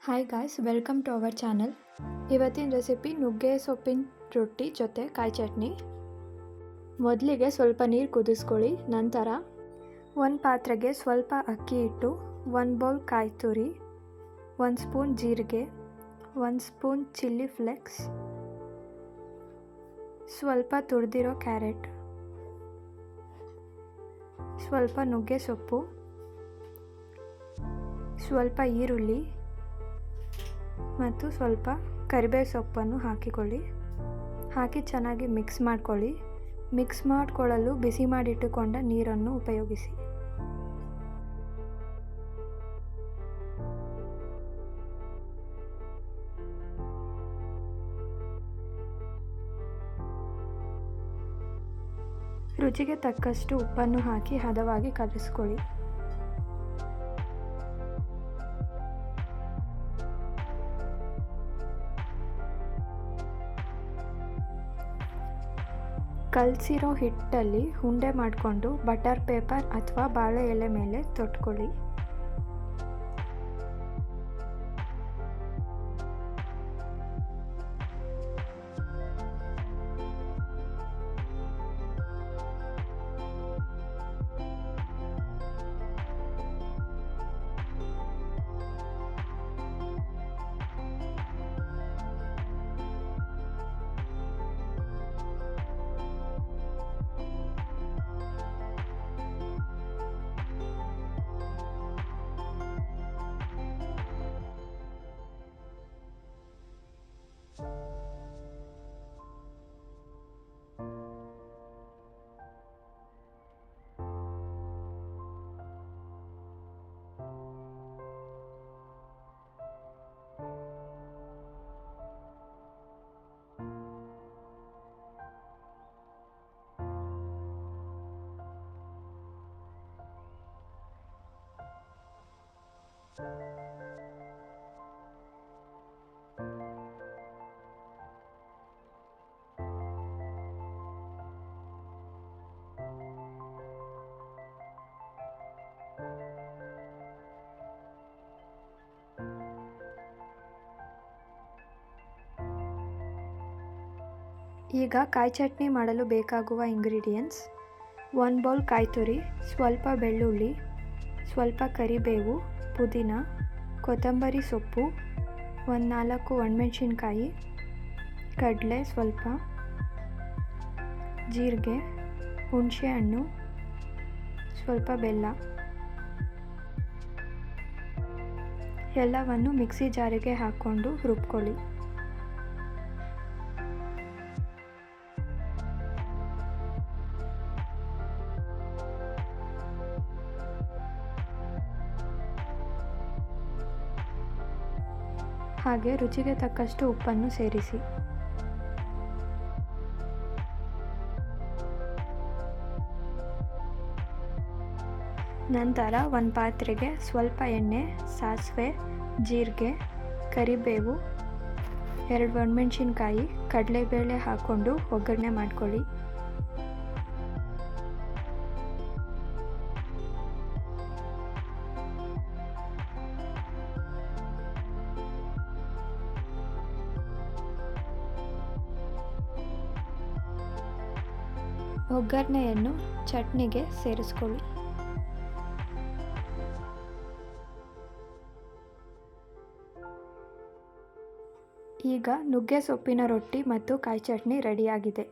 Hi guys, welcome to our channel. ಇವತ್ತಿನ recipe ನುಗ್ಗೆ ಸೊಪ್ಪಿನ ರೊಟ್ಟಿ ಜೊತೆ ಕಾಯಿ ಚಟ್ನಿ. ಮೊದಲಿಗೆ ಸ್ವಲ್ಪ ನೀರು ಕುದಿಸ್ಕೊಳ್ಳಿ. ನಂತರ ಒಂದು ಪಾತ್ರೆಗೆ ಸ್ವಲ್ಪ ಅಕ್ಕಿ ಹಿಟ್ಟು, 1 ಬೌಲ್ ಕಾಯಿ ತುರಿ, 1 ಸ್ಪೂನ್ ಜೀರಿಗೆ, 1 ಸ್ಪೂನ್ ಚಿಲ್ಲಿ ಫ್ಲೇಕ್ಸ್, ಸ್ವಲ್ಪ ತುರಿದಿರೋ ಕ್ಯಾರೆಟ್, ಸ್ವಲ್ಪ ನುಗ್ಗೆ ಸೊಪ್ಪು, ಸ್ವಲ್ಪ ಈರುಳ್ಳಿ ಮತ್ತು ಸ್ವಲ್ಪ ಕರಿಬೇವು ಸೊಪ್ಪನ್ನು ಹಾಕಿ ಚೆನ್ನಾಗಿ ಮಿಕ್ಸ್ ಮಾಡ್ಕೊಳ್ಳಿ. ಮಿಕ್ಸ್ ಮಾಡಿಕೊಳ್ಳಲು ಬಿಸಿ ಮಾಡಿಟ್ಟುಕೊಂಡ ನೀರನ್ನು ಉಪಯೋಗಿಸಿ. ರುಚಿಗೆ ತಕ್ಕಷ್ಟು ಉಪ್ಪನ್ನು ಹಾಕಿ ಹದವಾಗಿ ಕಲಿಸ್ಕೊಳ್ಳಿ. ಕಲಸಿರೋ ಹಿಟ್ಟಲ್ಲಿ ಉಂಡೆ ಮಾಡಿಕೊಂಡು ಬಟರ್ ಪೇಪರ್ ಅಥವಾ ಬಾಳೆ ಎಲೆ ಮೇಲೆ ತೊಟ್ಕೊಳ್ಳಿ. ಈಗ ಕಾಯಿ ಚಟ್ನಿ ಮಾಡಲು ಬೇಕಾಗುವ ಇಂಗ್ರೀಡಿಯೆಂಟ್ಸ್: 1 ಬೌಲ್ ಕಾಯಿ ತುರಿ, ಸ್ವಲ್ಪ ಬೆಳ್ಳುಳ್ಳಿ, ಸ್ವಲ್ಪ ಕರಿಬೇವು, ಪುದೀನ, ಕೊತ್ತಂಬರಿ ಸೊಪ್ಪು, 4 ಒಣಮೆಣಸಿನ್ಕಾಯಿ, ಕಡಲೆ ಸ್ವಲ್ಪ, ಜೀರಿಗೆ, ಹುಣಸೆಹಣ್ಣು, ಸ್ವಲ್ಪ ಬೆಲ್ಲ. ಎಲ್ಲವನ್ನು ಮಿಕ್ಸಿ ಜಾರಿಗೆ ಹಾಕ್ಕೊಂಡು ರುಬ್ಕೊಳ್ಳಿ. ಹಾಗೆ ರುಚಿಗೆ ತಕ್ಕಷ್ಟು ಉಪ್ಪನ್ನು ಸೇರಿಸಿ. ನಂತರ ಒಂದು ಪಾತ್ರೆಗೆ ಸ್ವಲ್ಪ ಎಣ್ಣೆ, ಸಾಸಿವೆ, ಜೀರಿಗೆ, ಕರಿಬೇವು, 2 ಒಣಮೆಣಸಿನ್ಕಾಯಿ, ಕಡಲೆಬೇಳೆ ಹಾಕ್ಕೊಂಡು ಒಗ್ಗರಣೆ ಮಾಡ್ಕೊಳ್ಳಿ. ಒಗ್ಗರಣೆಯನ್ನು ಚಟ್ನಿಗೆ ಸೇರಿಸ್ಕೊಳ್ಳಿ. ಈಗ ನುಗ್ಗೆ ಸೊಪ್ಪಿನ ರೊಟ್ಟಿ ಮತ್ತು ಕಾಯಿ ಚಟ್ನಿ ರೆಡಿಯಾಗಿದೆ.